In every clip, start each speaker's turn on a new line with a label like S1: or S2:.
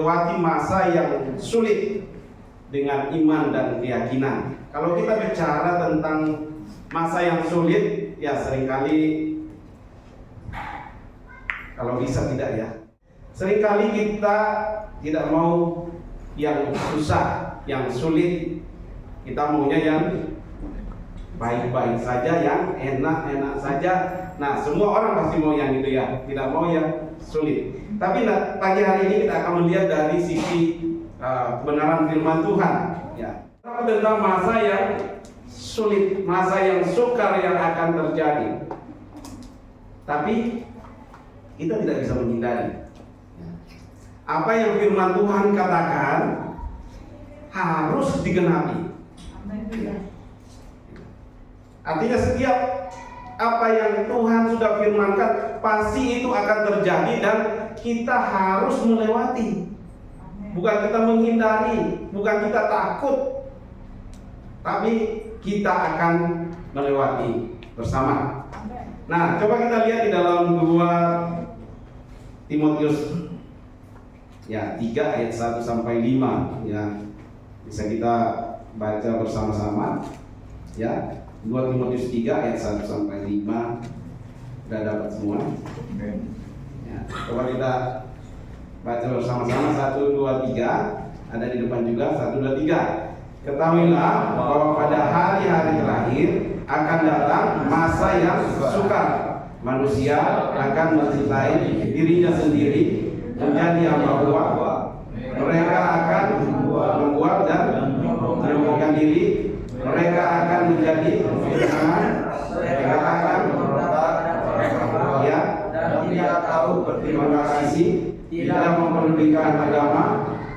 S1: melewati masa yang sulit dengan iman dan keyakinan. Kalau kita bicara tentang masa yang sulit, ya seringkali, kalau bisa tidak ya, seringkali kita tidak mau yang susah, yang sulit. Kita maunya yang baik-baik saja, yang enak-enak saja. Nah, semua orang pasti mau yang itu ya, tidak mau yang sulit. Tapi pagi hari ini kita akan melihat dari sisi kebenaran firman Tuhan. Ya, tentang masa yang sulit, masa yang sukar yang akan terjadi. Tapi kita tidak bisa menghindari. Apa yang firman Tuhan katakan harus digenapi. Artinya setiap apa yang Tuhan sudah firmankan pasti itu akan terjadi dan kita harus melewati. Bukan kita menghindari, bukan kita takut, tapi kita akan melewati bersama. Nah, coba kita lihat di dalam 2 Timotius ya 3 ayat 1 sampai 5 ya. Bisa kita baca bersama-sama ya. 2 Timotius 3 ayat 1 sampai 5. Sudah dapat semua? Ya, coba kita baca bersama-sama 1 2 3. Ada di depan juga 1 2 3. Ketahuilah bahwa pada hari-hari terakhir akan datang masa yang sukar. Manusia akan mencintai dirinya sendiri, menjadi hamba uang. Mereka akan membuat dan menyombongkan diri. Mereka akan menjadi fitnah. Mereka akan ya, dan tidak tahu berterima kasih, tidak mempedulikan agama,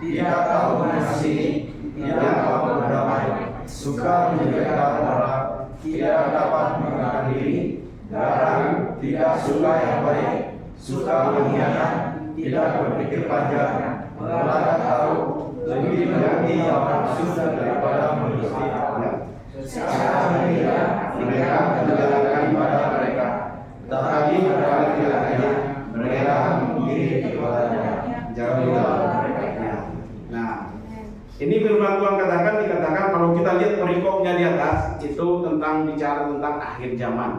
S1: tidak tahu mengasihi, tidak tahu berdamai, suka menjelekan orang, tidak dapat mengenal diri, garang, tidak suka yang baik, suka mengkhianat, tidak berpikir panjang, melakukan tahu, lebih mengerti yang nafsu daripada manusia. Secara mereka menjalankan pada mereka, tetapi pada keadaannya mereka menggiri kepadanya. Jauhilah mereka. Nah, ini firman Tuhan dikatakan kalau kita lihat perikopnya di atas itu tentang bicara tentang akhir zaman.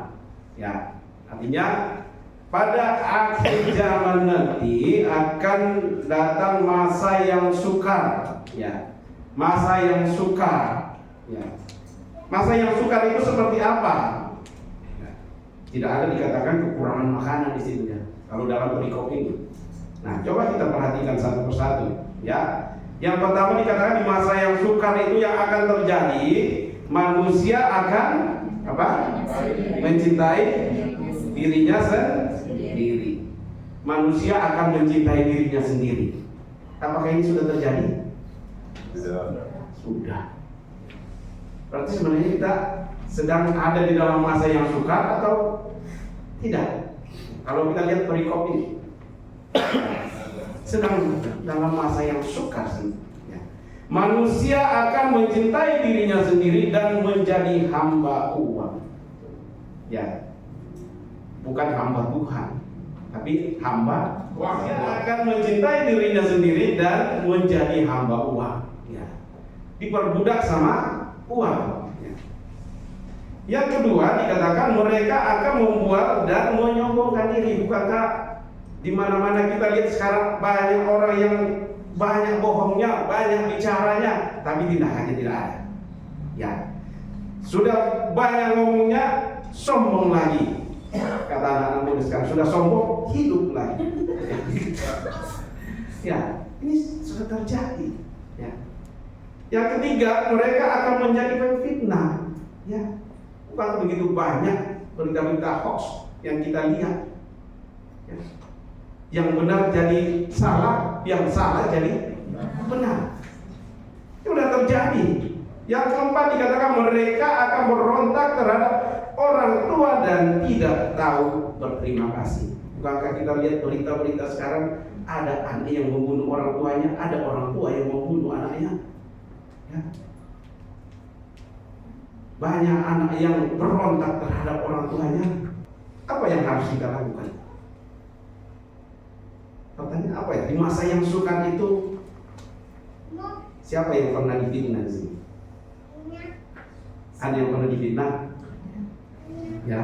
S1: Ya, artinya pada akhir zaman nanti akan datang masa yang sukar. Ya, masa yang sukar. Ya. Masa yang sukar itu seperti apa? Tidak ada dikatakan kekurangan makanan di situ ya. Kalau dalam perikop ini. Nah, coba kita perhatikan satu persatu. Ya, yang pertama dikatakan di masa yang sukar itu yang akan terjadi, manusia akan apa? Mencintai dirinya sendiri. Manusia akan mencintai dirinya sendiri. Apakah ini sudah terjadi? Sudah. Berarti sebenarnya kita sedang ada di dalam masa yang sukar atau tidak? Kalau kita lihat perikop ini, sedang dalam masa yang sukar sih. Ya. Manusia akan mencintai dirinya sendiri dan menjadi hamba uang. Ya, bukan hamba Tuhan, tapi hamba uang. Manusia akan mencintai dirinya sendiri dan menjadi hamba uang. Ya. Diperbudak sama uang. Yang kedua dikatakan mereka akan membuat dan menyombongkan diri. Bukankah di mana-mana kita lihat sekarang banyak orang yang banyak bohongnya, banyak bicaranya, tapi tindakannya tidak ada. Ya, sudah banyak ngomongnya, sombong lagi. Kata anak-anak muda sekarang, sudah sombong, hidup lagi. Ya, ini sudah terjadi. Ya. Yang ketiga, mereka akan menjadi pemfitnah. Ya, bukan begitu banyak berita-berita hoax yang kita lihat. Ya. Yang benar jadi salah, yang salah jadi benar. Itu sudah terjadi. Yang keempat dikatakan mereka akan berontak terhadap orang tua dan tidak tahu berterima kasih. Bukankah kita lihat berita-berita sekarang ada anak yang membunuh orang tuanya, ada orang tua yang membunuh anaknya. Ya. Banyak anak yang berontak terhadap orang tuanya. Apa yang harus kita lakukan? Pertanyaan apa ya? Di masa yang sukar itu, siapa yang pernah difitnah sih? Ada yang pernah difitnah? Ya.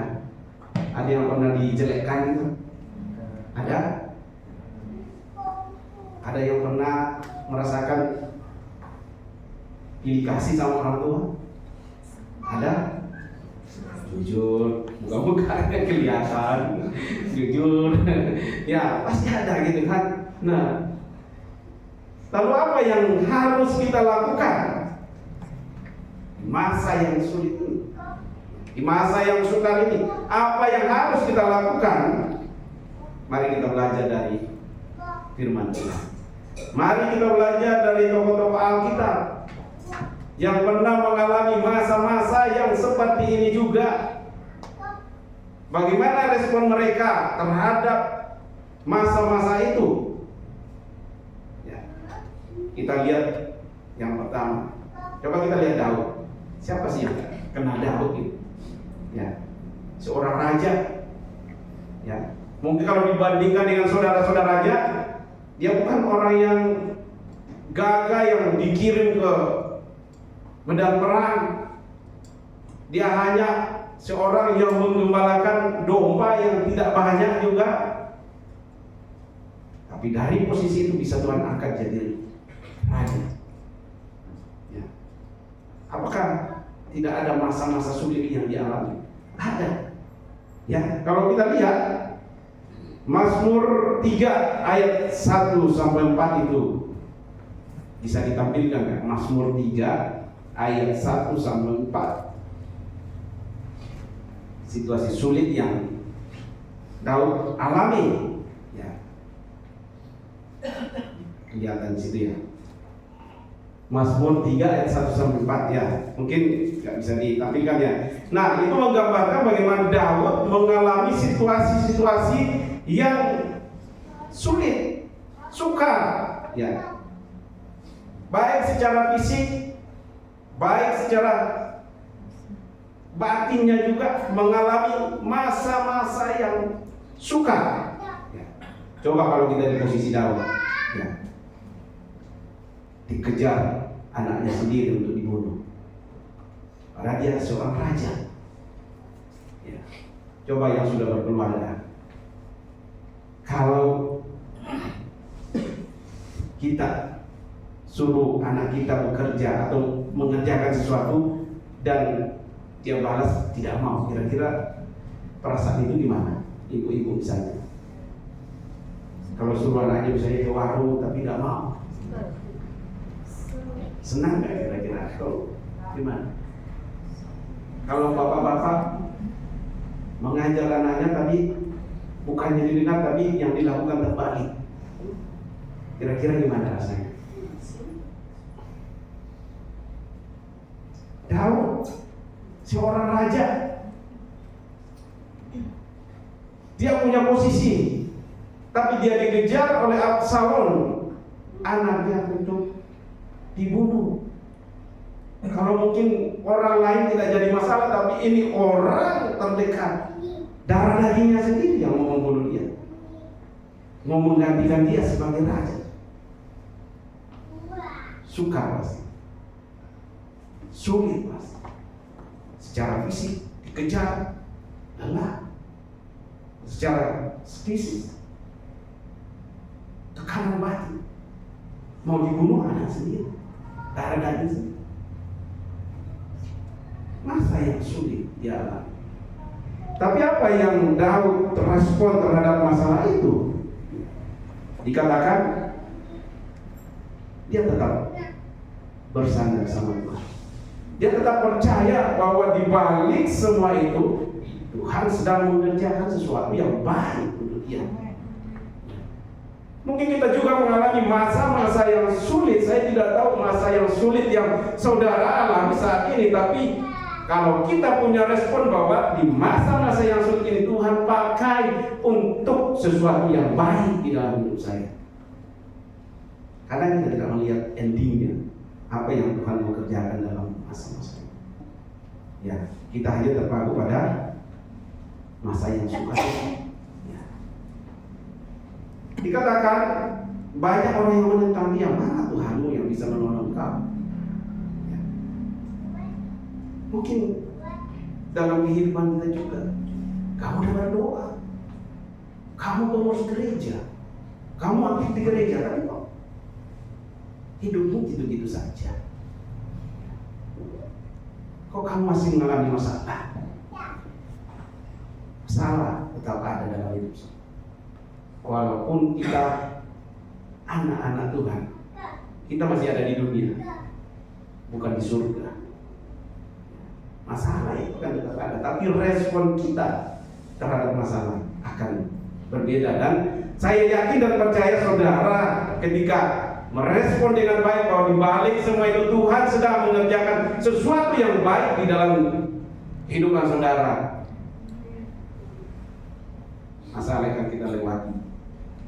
S1: Ada yang pernah dijelekkan itu? Ada? Ada yang pernah merasakan pilih kasih sama orang tua? Ada? Jujur, muka-mukanya kelihatan, jujur, ya pasti ada gitu kan. Nah, lalu apa yang harus kita lakukan di masa yang sulit ini, di masa yang sukar ini? Apa yang harus kita lakukan? Mari kita belajar dari firman Tuhan. Mari kita belajar dari tokoh-tokoh Alkitab yang pernah mengalami masa-masa yang seperti ini juga. Bagaimana respon mereka terhadap masa-masa itu? Ya. Kita lihat yang pertama. Coba kita lihat Daud. Siapa sih yang kenal Daud itu? Ya, seorang raja. Ya, mungkin kalau dibandingkan dengan saudara-saudaranya, dia bukan orang yang gagah yang dikirim ke medan perang. Dia hanya seorang yang menggembalakan domba yang tidak banyak juga. Tapi dari posisi itu bisa Tuhan angkat jadi raja. Ya. Apakah tidak ada masa-masa sulit yang dialami? Ada. Ya, kalau kita lihat Mazmur 3 ayat 1 sampai 4 itu bisa ditampilkan kan? Mazmur 3 ayat 1 sampai 4. Situasi sulit yang Daud alami, ya. Kelihatan di situ ya. Mazmur 3 ayat 1 sampai 4 ya. Mungkin nggak bisa ditampilkan ya. Nah, itu menggambarkan bagaimana Daud mengalami situasi-situasi yang sulit, sukar, ya. Baik secara fisik, baik secara batinnya juga mengalami masa-masa yang sukar. Ya. Coba kalau kita di posisi Daud, ya. Dikejar anaknya sendiri untuk dibunuh. Padahal dia seorang raja. Ya. Coba yang sudah berkeluarga. Kalau kita suruh anak kita bekerja atau mengerjakan sesuatu dan dia balas tidak mau, kira-kira perasaan itu gimana? Ibu-ibu misalnya, kalau suruh anaknya misalnya ke warung tapi tidak mau, senang nggak kira-kira? Kalau gimana? Kalau bapak-bapak mengajar anaknya tapi bukannya didengar tapi yang dilakukan terbalik, kira-kira gimana rasanya? Daud, seorang raja, dia punya posisi, tapi dia dikejar oleh Absalom, anaknya untuk dibunuh. Kalau mungkin orang lain tidak jadi masalah, tapi ini orang terdekat, darah dagingnya sendiri yang mau membunuh dia, mau menggantikan dia sebagai raja. Sukar pasti, sulit pasti. Secara fisik dikejar, lelah. Secara fisik tekanan batin, mau dibunuh anak sendiri, darah daging sendiri. Masa yang sulit dialami. Tapi apa yang Daud respon terhadap masalah itu? Dikatakan dia tetap bersandar sama Tuhan. Dia tetap percaya bahwa di balik semua itu Tuhan sedang mengerjakan sesuatu yang baik untuk dia. Mungkin kita juga mengalami masa-masa yang sulit. Saya tidak tahu masa yang sulit yang saudara alami saat ini, tapi kalau kita punya respon bahwa di masa-masa yang sulit ini Tuhan pakai untuk sesuatu yang baik di dalam hidup saya. Kadang kita tidak melihat endingnya, apa yang Tuhan mau kerjakan dalam masa-masa ini. Ya, kita hanya terpaku pada masa yang sukar. Ya. Dikatakan Banyak orang yang menentang dia, mana Tuhanmu yang bisa menolong kau? Ya. Mungkin dalam kehidupan kita juga, kamu udah berdoa, kamu pengurus gereja, kamu aktif di gereja, tapi kok hidupmu gitu-gitu saja? Kok kamu masih mengalami masalah? Masalah tetap ada dalam hidup. Walaupun kita anak-anak Tuhan, kita masih ada di dunia, bukan di surga. Masalah itu kan tetap ada, tapi respon kita terhadap masalah akan berbeda. Dan saya yakin dan percaya saudara, ketika merespon dengan baik bahwa di balik semua itu Tuhan sedang mengerjakan sesuatu yang baik di dalam kehidupan saudara, masalah akan kita lewati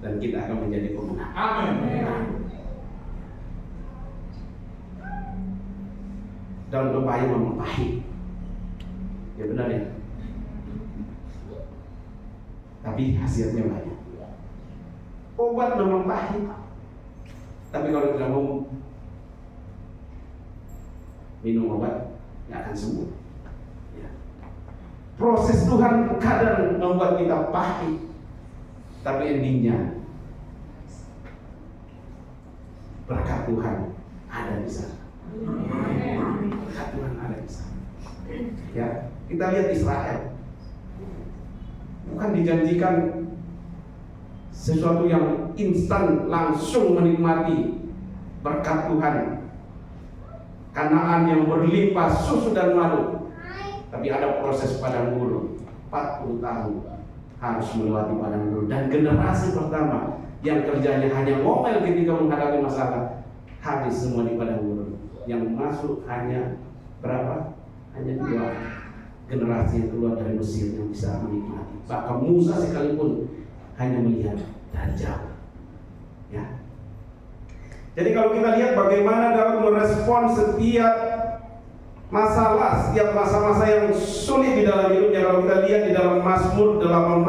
S1: dan kita akan menjadi pemenang. Amin. Daun pepaya memang pahit, ya benar ya, tapi hasilnya banyak. Obat memang pahit, tapi kalau tidak mau minum obat, nggak akan sembuh. Ya. Proses Tuhan kadang membuat kita pahit, tapi endingnya berkat Tuhan ada di sana. Berkat Tuhan ada di sana. Ya, kita lihat Israel, bukan dijanjikan sesuatu yang instan langsung menikmati berkat Tuhan, Kanaan yang berlimpah susu dan madu, tapi ada proses padang gurun 40 tahun harus melewati padang gurun. Dan generasi pertama yang kerjanya hanya ngomel ketika menghadapi masalah, habis semua di padang gurun. Yang masuk hanya berapa? Hanya 2 generasi yang keluar dari Mesir yang bisa menikmati. Bahkan Musa sekalipun hanya melihat dari jauh. Ya. Jadi kalau kita lihat bagaimana dapat merespon setiap masalah, setiap masa-masa yang sulit di dalam hidupnya, kalau kita lihat di dalam Mazmur 18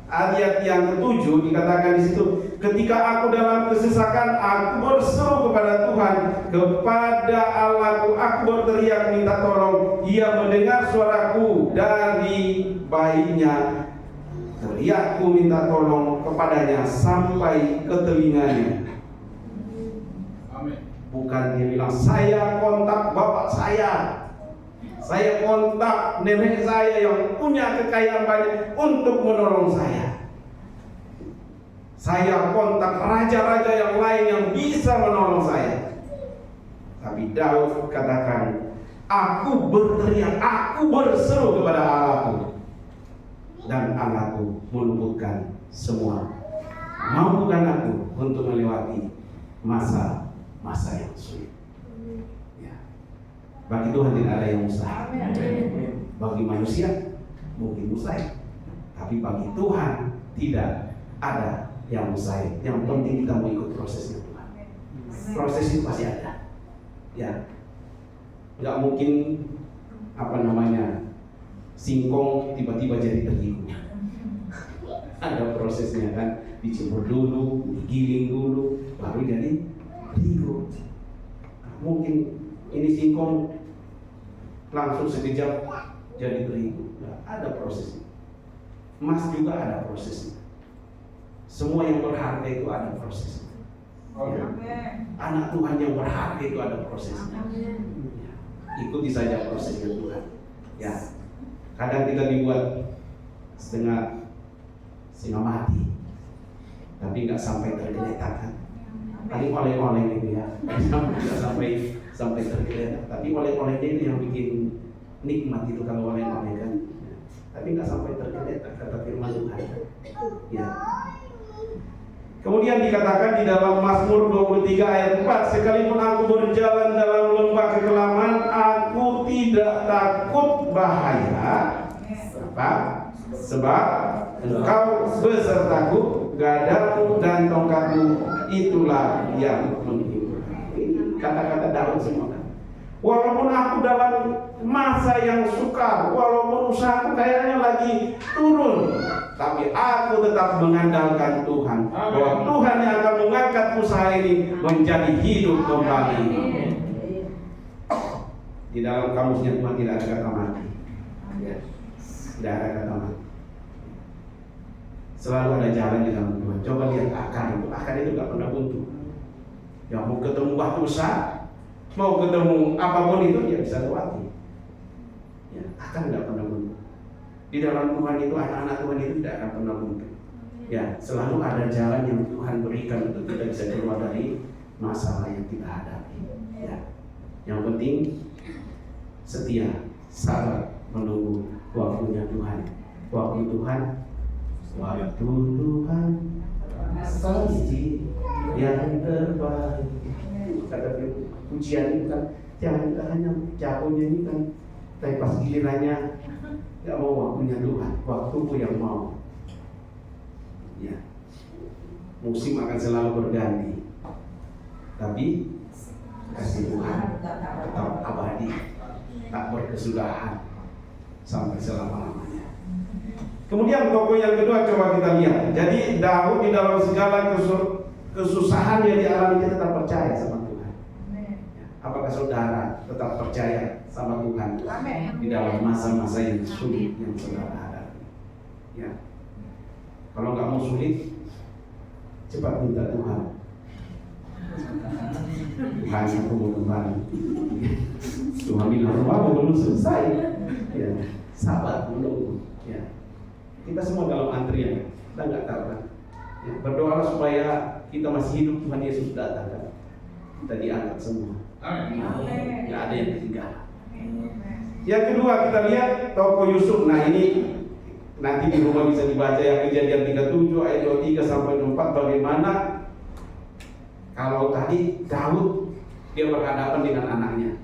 S1: ayat yang ke-7 dikatakan di situ, ketika aku dalam kesesakan, aku berseru kepada Tuhan, kepada Allahku aku berteriak minta tolong. Ia mendengar suaraku dari baiknya. Teriakku minta tolong kepadanya sampai ke telinganya. Bukan dia bilang, saya kontak bapak saya kontak nenek saya yang punya kekayaan banyak untuk menolong saya. Saya kontak raja-raja yang lain yang bisa menolong saya. Tapi Daud katakan, aku berteriak, aku berseru kepada Allahku, dan Allahku meluputkan semua. Mampukan aku untuk melewati masa yang sulit. Ya. Bagi Tuhan tidak ada yang mustahil. Bagi manusia mungkin mustahil, tapi bagi Tuhan tidak ada yang mustahil. Yang penting kita mau ikut prosesnya Tuhan. Proses itu pasti ada. Ya, nggak mungkin singkong tiba-tiba jadi terigu. Ada prosesnya kan, dijemur dulu, digiling dulu, baru jadi terigu. Mungkin ini singkong langsung sekejap jadi terigu. Nah, ada prosesnya. Emas juga ada prosesnya. Semua yang berharga itu ada prosesnya. Ya. Anak Tuhan yang berharga itu ada prosesnya. Ya. Ikuti saja prosesnya Tuhan. Ya. Kadang kita dibuat setengah mati, tapi nggak sampai tergeletak kan. Paling oleh-oleh gitu ya, nggak sampai tergeletak. Tapi oleh-olehnya itu yang bikin nikmat itu kalau oleh-oleh kan. Tapi nggak sampai tergeletak, kata firman Tuhan. Ya. Kemudian dikatakan di dalam Mazmur 23 ayat 4, sekalipun aku berjalan dalam lembah kekelaman, aku tidak takut bahaya. Apa? Sebab Engkau besertaku, gadamu dan tongkatmu itulah yang menghibur. Ini kata-kata Daud semua. Walaupun aku dalam masa yang sukar, walaupun usahaku kayaknya lagi turun, tapi aku tetap mengandalkan Tuhan. Bahwa Tuhan yang akan mengangkat usaha ini menjadi hidup kembali. Di dalam kamusnya Tuhan tidak ada kata mati. Ya, tidak ada kata mati. Selalu ada jalan di dalam Tuhan. Coba lihat akar itu gak pernah buntu. Yang mau ketemu batu besar, mau ketemu apapun itu dia bisa lewati. Ya, akar gak pernah buntu. Di dalam Tuhan itu, anak-anak Tuhan itu tidak akan pernah buntu. Ya, selalu ada jalan yang Tuhan berikan untuk kita bisa keluar dari masalah yang kita hadapi. Ya, yang penting setia, sabar, menunggu waktunya Tuhan. Waktu Tuhan pasti yang terbaik. Kata pujian itu kan, jangan kita hanya jago nyanyikan, tapi pas gilirannya nggak mau waktunya Tuhan, waktuku yang mau. Ya, musim akan selalu berganti, tapi kasih Tuhan tetap abadi, tak berkesudahan sampai selama-lamanya. Kemudian tokoh yang kedua coba kita lihat. Jadi Daud di dalam segala kesusahan yang dialami dia tetap percaya sama Tuhan. Apakah saudara tetap percaya sama Tuhan di dalam masa-masa yang sulit yang saudara hadapi? Ya. Kalau nggak mau sulit, cepat minta Tuhan. Tuhan, aku mau kembali. Tuhan bilang rumahmu belum selesai. Ya, sabar menunggu. Ya. Kita semua dalam antrian, kita nggak tahu kan. Ya, berdoalah supaya kita masih hidup, Tuhan Yesus datang kan. Kita diangkat semua. Nggak ada yang ketinggalan. Yang kedua kita lihat tokoh Yusuf. Nah ini nanti di rumah bisa dibaca yang Kejadian 37 ayat 23 sampai 24 bagaimana kalau tadi Daud dia berhadapan dengan anaknya.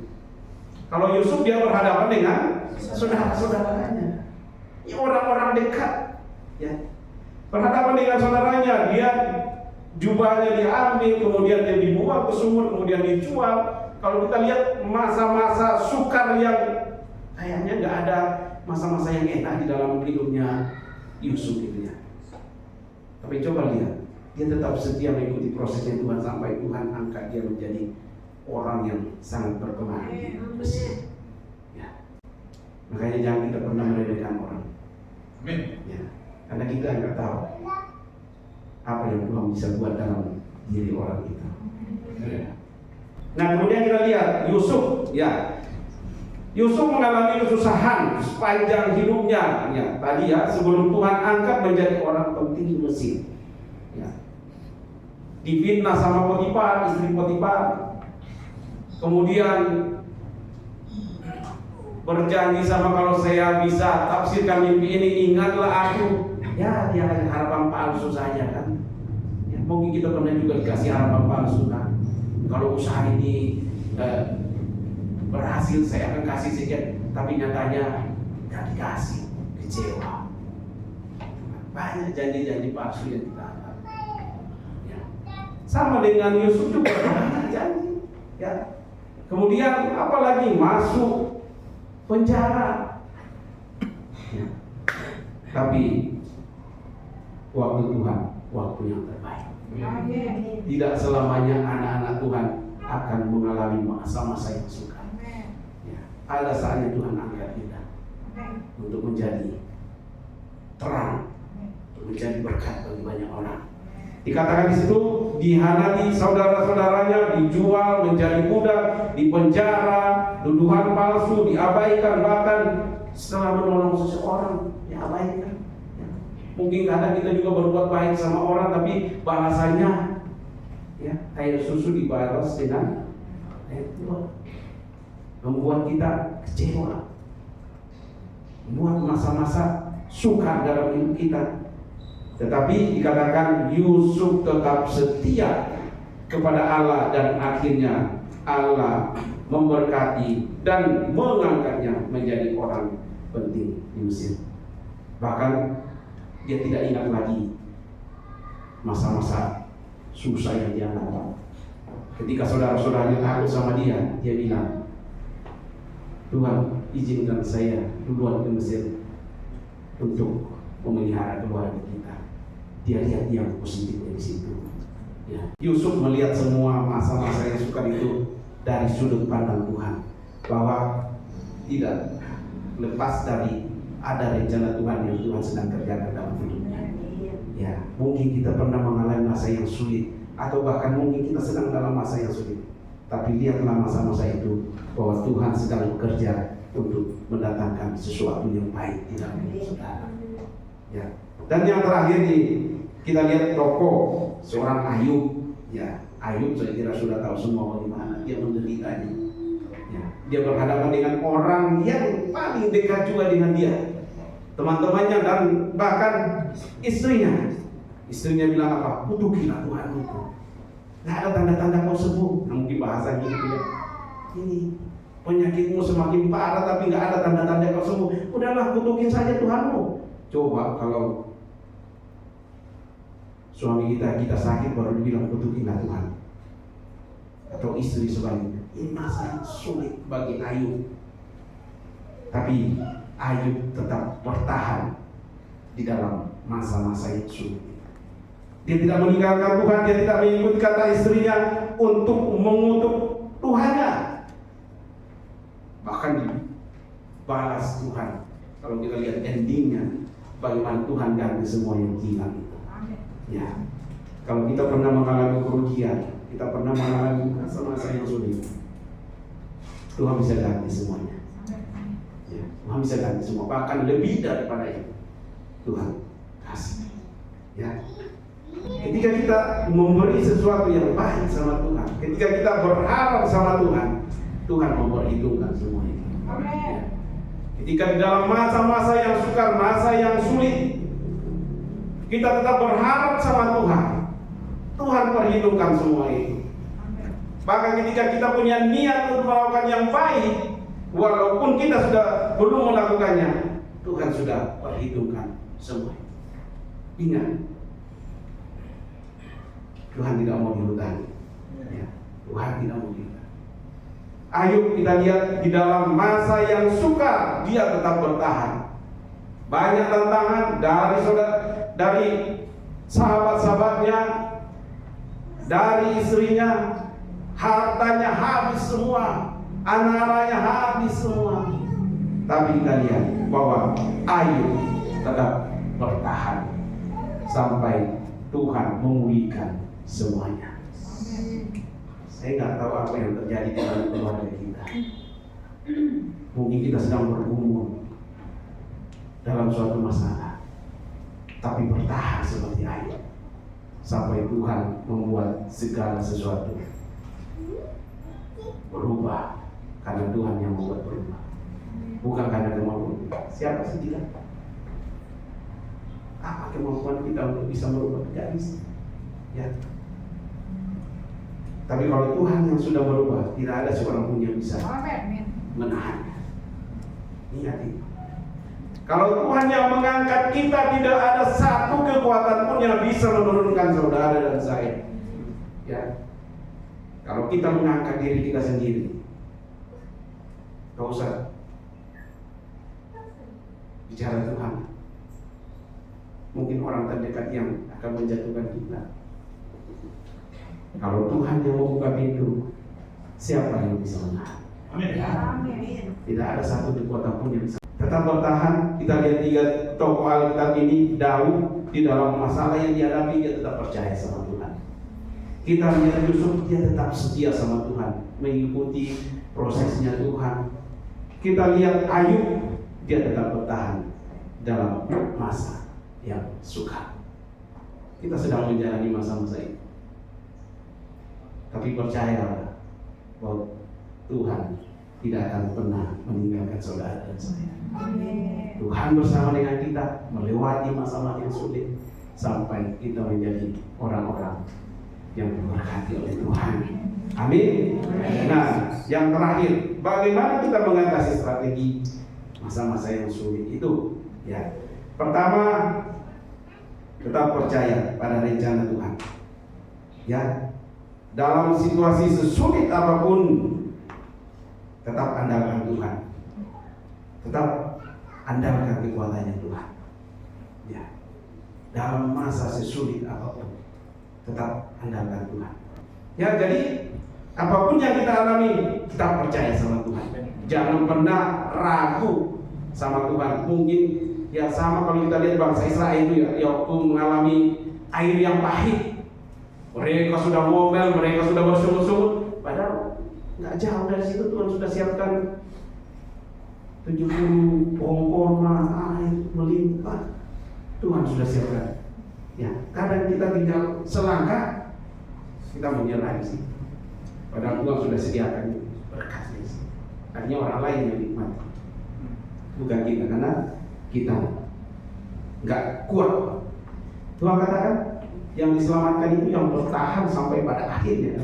S1: Kalau Yusuf dia berhadapan dengan saudara-saudaranya. Ya, orang-orang dekat, ya. Berhadapan dengan saudaranya, dia jubahnya diambil, kemudian dia dibuang ke sumur, kemudian dijual. Kalau kita lihat masa-masa sukar yang kayaknya nggak ada masa-masa yang enak di dalam hidupnya Yusuf itu ya. Tapi coba lihat, dia tetap setia mengikuti prosesnya Tuhan sampai Tuhan angkat dia menjadi orang yang sangat berpengaruh di Mesir. Ya. Makanya jangan kita pernah meremehkan orang. Ya. Karena kita nggak tahu apa yang Tuhan bisa buat dalam diri orang kita. Ya. Nah kemudian kita lihat Yusuf, ya. Yusuf mengalami kesusahan sepanjang hidupnya. Ya, tadi ya sebelum Tuhan angkat menjadi orang penting di Mesir. Ya. Difitnah sama Potifar, istri Potifar. Kemudian berjanji sama kalau saya bisa tafsirkan mimpi ini, ingatlah aku. Ya, dia hanya harapan palsu saja kan. Ya, mungkin kita pernah juga dikasih harapan palsu kan. Kalau usaha ini berhasil saya akan kasih sekian, tapi nyatanya nggak dikasih, kecewa. Banyak janji-janji palsu yang kita alami. Ya. Sama dengan Yusuf juga banyak janji. Ya. Kemudian apalagi masuk penjara. Ya. Tapi waktu Tuhan, waktu yang terbaik. Tidak selamanya anak-anak Tuhan akan mengalami masa-masa yang sukar. Ya. Ada saatnya Tuhan angkat kita untuk menjadi terang, untuk menjadi berkat bagi banyak orang. Dikatakan di situ dihanati saudara-saudaranya, dijual menjadi budak, dipenjara, tuduhan palsu, diabaikan, bahkan setelah menolong seseorang diabaikan. Ya. Mungkin kadang kita juga berbuat baik sama orang, tapi balasannya ya air susu dibalas dengan air tua, membuat kita kecewa, membuat masa-masa sukar dalam hidup kita. Tetapi dikatakan Yusuf tetap setia kepada Allah dan akhirnya Allah memberkati dan mengangkatnya menjadi orang penting di Mesir. Bahkan dia tidak ingat lagi masa-masa susah yang dia alami. Ketika saudara-saudaranya takut sama dia, dia bilang, Tuhan izinkan saya duluan ke Mesir untuk memelihara keluarga kita. Dia lihat yang positifnya di situ. Ya. Yusuf melihat semua masa-masa yang sukar itu dari sudut pandang Tuhan, bahwa tidak lepas dari ada rencana Tuhan yang Tuhan sedang kerjakan dalam hidupnya. Ya, mungkin kita pernah mengalami masa yang sulit, atau bahkan mungkin kita sedang dalam masa yang sulit. Tapi lihatlah masa-masa itu bahwa Tuhan sedang bekerja untuk mendatangkan sesuatu yang baik di dalam hidup saudara. Ya. Dan yang terakhir kita lihat tokoh seorang Ayub. Ya, Ayub saya kira sudah tahu semua bagaimana dia menderitanya. Ya, dia berhadapan dengan orang yang paling dekat juga dengan dia, teman-temannya dan bahkan istrinya. Istrinya bilang apa? Kutukilah Tuhan itu. Nggak ada tanda-tanda kau sembuh. Nah, mungkin bahasanya gitu ya. Ini penyakitmu semakin parah tapi nggak ada tanda-tanda kau sembuh. Udahlah, kutukin saja Tuhanmu. Coba kalau suami kita sakit baru dibilang kutukilah Tuhan. Atau istri sebaliknya. Ini masa sulit bagi Ayub. Tapi Ayub tetap bertahan di dalam masa-masa yang sulit. Dia tidak meninggalkan Tuhan, dia tidak mengikuti kata istrinya untuk mengutuk Tuhannya. Bahkan dibalas Tuhan. Kalau kita lihat endingnya, bagaimana Tuhan ganti semua yang hilang itu. Ya, kalau kita pernah mengalami kerugian, kita pernah mengalami masa-masa yang sulit, Tuhan bisa ganti semuanya. Ya, Tuhan bisa ganti semua, bahkan lebih daripada itu. Tuhan kasih. Ya. Ketika kita memberi sesuatu yang baik sama Tuhan, ketika kita berharap sama Tuhan, Tuhan memperhitungkan semua itu. Ya. Ketika di dalam masa-masa yang sukar, masa yang sulit, kita tetap berharap sama Tuhan, Tuhan perhitungkan semua itu. Bahkan ketika kita punya niat untuk melakukan yang baik, walaupun kita sudah belum melakukannya, Tuhan sudah perhitungkan semua itu. Ingat, Tuhan tidak mau dihutangi. Ya, Tuhan tidak mau dihutangi. Ayub kita lihat di dalam masa yang sukar, dia tetap bertahan. Banyak tantangan dari sahabat-sahabatnya, dari istrinya, hartanya habis semua, anak-anaknya habis semua. Tapi kita lihat bahwa Ayub tetap bertahan sampai Tuhan memulihkan semuanya. Saya nggak tahu apa yang terjadi di dalam keluarga kita. Mungkin kita sedang bergumul dalam suatu masalah, tapi bertahan seperti Ayub sampai Tuhan membuat segala sesuatu berubah, karena Tuhan yang membuat berubah, bukan karena kemampuan kita. Siapa sih kita? Apa kemampuan kita untuk bisa merubah? Tidak bisa. Ya. Tapi kalau Tuhan yang sudah berubah, tidak ada seorang pun yang bisa menahannya. Ingat itu. Kalau Tuhan yang mengangkat kita, tidak ada satu kekuatan pun yang bisa menurunkan saudara dan saya. Ya. Kalau kita mengangkat diri kita sendiri, gak usah bicara Tuhan. Mungkin orang terdekat yang akan menjatuhkan kita. Kalau Tuhan yang membuka pintu, siapa yang bisa menahan? Amin. Tidak ada satu kekuatan pun yang bisa. Tetap bertahan. Kita lihat 3 tokoh Alkitab ini. Daud di dalam masalah yang dihadapi, dia tetap percaya sama Tuhan. Kita lihat Yusuf, dia tetap setia sama Tuhan, mengikuti prosesnya Tuhan. Kita lihat Ayub, dia tetap bertahan dalam masa yang sukar. Kita sedang menjalani masa-masa itu. Tapi percayalah bahwa Tuhan tidak akan pernah meninggalkan saudara dan saya. Tuhan bersama dengan kita melewati masa-masa yang sulit sampai kita menjadi orang-orang yang diberkati oleh Tuhan. Amin. Nah, yang terakhir, bagaimana kita mengatasi strategi masa-masa yang sulit itu? Ya, pertama, tetap percaya pada rencana Tuhan. Ya, dalam situasi sesulit apapun, tetap andalkan Tuhan. Tetap andalkan kekuatannya Tuhan. Ya. dalam masa sesulit apapun, tetap andalkan Tuhan. Ya, jadi apapun yang kita alami, kita percaya sama Tuhan. Jangan pernah ragu sama Tuhan. Mungkin ya sama kalau kita lihat bangsa Israel itu ya waktu mengalami air yang pahit, mereka sudah ngomel, mereka sudah bersungut-sungut, padahal nggak jauh dari situ Tuhan sudah siapkan 70 pohon kurma, air melimpah. Tuhan sudah siapkan. Ya, kadang kita tinggal selangkah, kita menyerah sih. Padahal Tuhan sudah sediakan berkasnya sih. Artinya orang lain yang nikmati, bukan kita, karena kita nggak kuat. Tuhan katakan yang diselamatkan itu yang bertahan sampai pada akhirnya.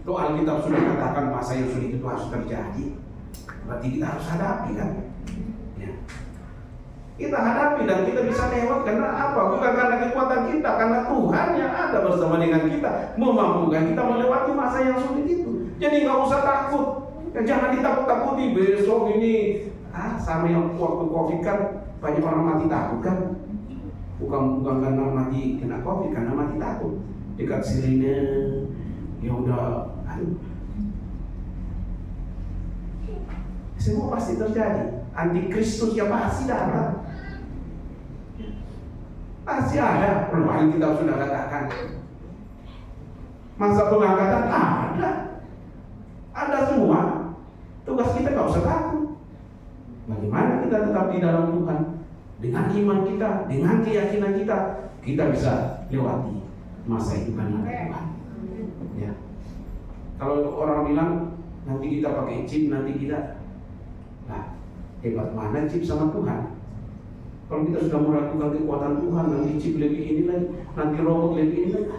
S1: Doa Alkitab sudah katakan masa yang sulit itu harus terjadi. Berarti kita harus hadapi kan? Ya. Kita hadapi dan kita bisa lewat karena apa? Bukan karena kekuatan kita, karena Tuhan yang ada bersama dengan kita memampukan kita melewati masa yang sulit itu. Jadi nggak usah takut. Jangan ditakut-takuti besok ini. Sama yang waktu COVID kan banyak orang mati takut kan? Bukan karena mati kena COVID, karena mati takut. Dekat sirine, ya udah, semua pasti terjadi. Antikristus ya pasti datang. Pasti ada. Peluang kita sudah katakan. Masa pengangkatan ada. Ada semua. Tugas kita nggak usah takut. Bagaimana kita tetap di dalam Tuhan? Dengan iman kita, dengan keyakinan kita, kita bisa lewati masa itu kan Tuhan. Ya. Kalau orang bilang nanti kita pakai chip, nanti kita, nah hebat mana chip sama Tuhan? Kalau kita sudah meragukan kekuatan Tuhan, nanti chip lebih ini lagi, nanti robot lebih ini lagi.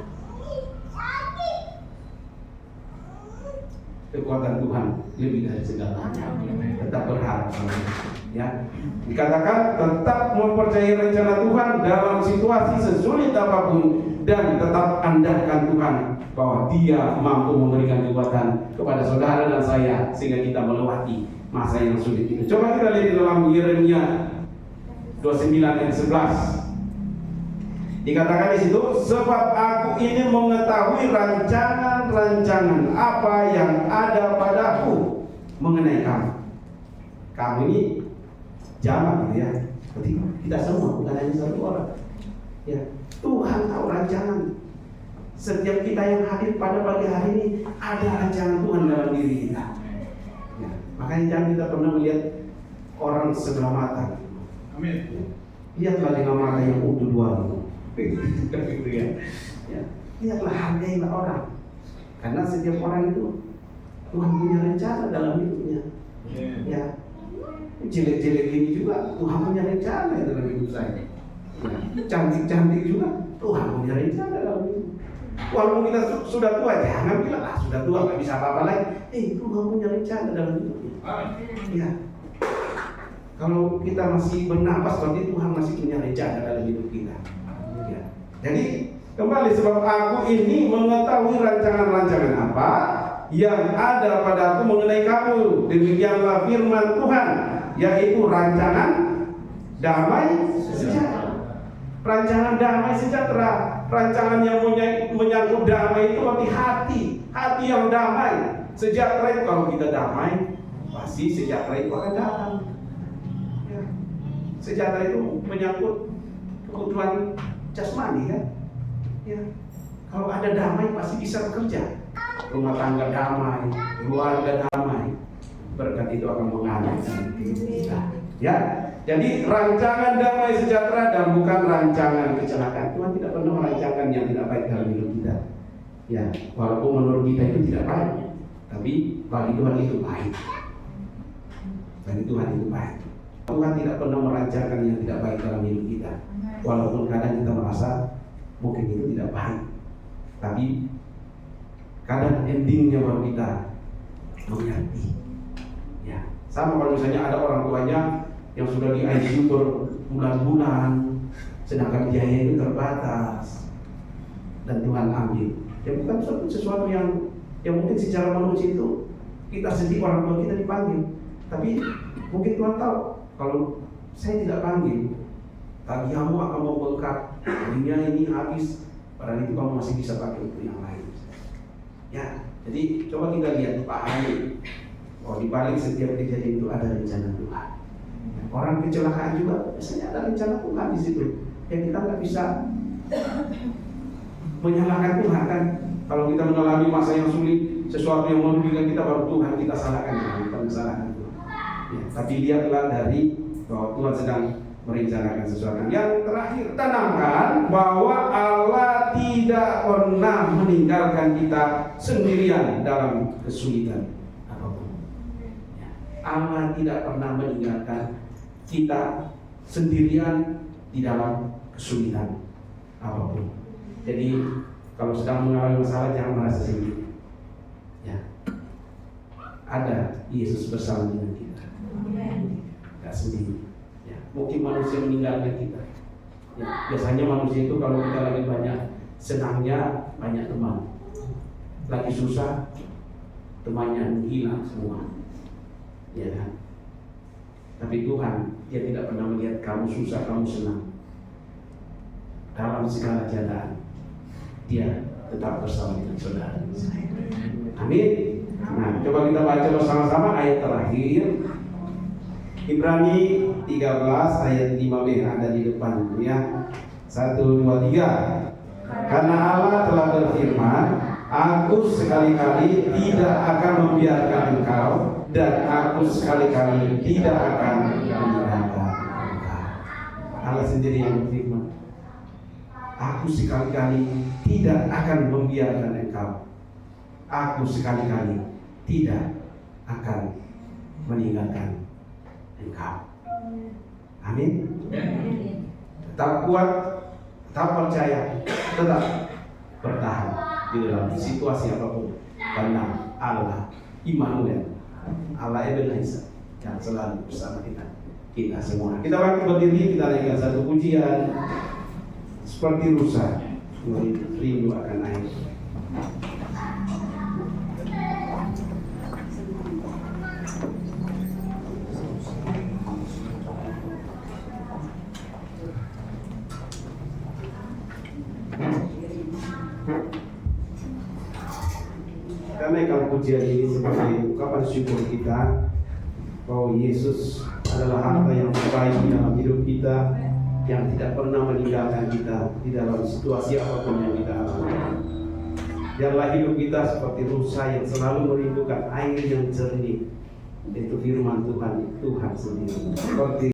S1: Kekuatan Tuhan lebih dari segalanya. Tetap berharap, ya. Dikatakan tetap mempercayai rencana Tuhan dalam situasi sesulit apapun dan tetap andalkan Tuhan bahwa Dia mampu memberikan kekuatan kepada saudara dan saya sehingga kita melewati masa yang sulit itu. Coba kita lihat di dalam Yeremia 29 ayat 11. Dikatakan di situ, sebab aku ini mengetahui rancangan-rancangan apa yang ada padaku mengenai kamu. Kamu ini jamak gitu ya. Berarti kita semua, bukan hanya satu orang. Ya, Tuhan tahu rancangan. Setiap kita yang hadir pada pagi hari ini ada rancangan Tuhan dalam diri kita. Ya, makanya jangan kita pernah melihat orang sebelah mata. Amin. Lihatlah dengan mata yang utuh dua itu. Gitu ya. Ya, lihatlah, hargailah orang. Karena setiap orang itu Tuhan punya rencana dalam hidupnya. Ya, jelek-jelek ini juga Tuhan punya rencana dalam hidup saya. Ya, cantik-cantik juga Tuhan punya rencana dalam hidup. Walaupun kita sudah tua, jangan bilang sudah tua nggak bisa apa-apa lagi. Tuhan punya rencana dalam hidupnya. Ya. Kalau kita masih bernapas, berarti Tuhan masih punya rencana dalam hidup kita. Ya. Jadi kembali, sebab aku ini mengetahui rancangan-rancangan apa yang ada padaku mengenai kamu. Demikianlah firman Tuhan, yaitu rancangan damai sejahtera. Rancangan damai sejahtera, rancangan yang menyangkut damai itu berarti hati yang damai. Sejahtera itu, kalau kita damai, pasti sejahtera itu akan datang. Ya. Sejahtera itu menyangkut kebutuhan jasmani kan. Ya. Kalau ada damai pasti bisa bekerja. Rumah tangga damai, keluarga damai, berkat itu akan mengalir kita. Ya, jadi rancangan damai sejahtera dan bukan rancangan kecelakaan. Tuhan tidak pernah merancangkan yang tidak baik dalam hidup kita. Ya, walaupun menurut kita itu tidak baik, tapi bagi Tuhan itu baik. Bagi Tuhan itu baik. Tuhan tidak pernah merancangkan yang tidak baik dalam hidup kita. Walaupun kadang kita merasa mungkin itu tidak baik, tapi kadang endingnya baru kita mengerti. Ya, sama kalau misalnya ada orang tuanya yang sudah di ICU berbulan-bulan, sedangkan biaya itu terbatas, dan Tuhan ambil. Ya bukan sesuatu yang mungkin secara manusia itu kita sedih orang tua kita dipanggil, tapi mungkin Tuhan tahu kalau saya tidak panggil, tagihanmu akan membengkak, dunia ini habis, padahal itu kamu masih bisa pakai untuk yang lain. Ya, jadi coba kita lihat, pahami bahwa di balik setiap kejadian itu ada rencana Tuhan. Orang kecelakaan juga biasanya ada rencana Tuhan di situ. Ya, kita nggak bisa menyalahkan Tuhan kan. Kalau kita mengalami masa yang sulit, sesuatu yang merugikan kita, baru Tuhan kita salahkan, kita mensalahkan Tuhan. Ya, tapi lihatlah dari bahwa Tuhan sedang merencanakan sesuatu. Yang terakhir, tanamkan bahwa Allah tidak pernah meninggalkan kita sendirian dalam kesulitan apapun. Ya, Allah tidak pernah meninggalkan kita sendirian di dalam kesulitan apapun. Jadi kalau sedang mengalami masalah, jangan merasa sendiri. Ya, ada Yesus bersama dengan kita. Tidak sendiri. Ya, mungkin manusia meninggalkan kita. Ya, biasanya manusia itu kalau kita lagi banyak senangnya, banyak teman. Lagi susah, temannya hilang semua. Ya kan? Tapi Tuhan, Dia tidak pernah melihat kamu susah, kamu senang. Dalam segala keadaan, Dia tetap bersama dengan saudara. Amin. Nah, coba kita baca bersama-sama ayat terakhir, Ibrani 13 ayat 5b, ada di depan ya. 1, 2, 3. Karena Allah telah berfirman, Aku sekali-kali tidak akan membiarkan engkau, dan Aku sekali-kali tidak akan meninggalkan engkau. Allah sendiri yang berfirman, Aku sekali-kali tidak akan membiarkan engkau. Aku sekali-kali tidak akan meninggalkan engkau. Amin. Tetap kuat, tetap percaya, tetap bertahan di dalam situasi apapun, karena Allah Immanuel, Allah Ebenezer yang selalu bersama kita semua. Kita bangkit berdiri, kita naikkan satu pujian seperti rusa rindu akan air. Karena kalau pujian ini sebagai ungkapan syukur kita bahwa Yesus adalah harta yang terbaik dalam hidup kita, yang tidak pernah meninggalkan kita di dalam situasi apapun yang kita alami. Biarlah hidup kita seperti rusa yang selalu merindukan air yang jernih, itu firman Tuhan sendiri. Seperti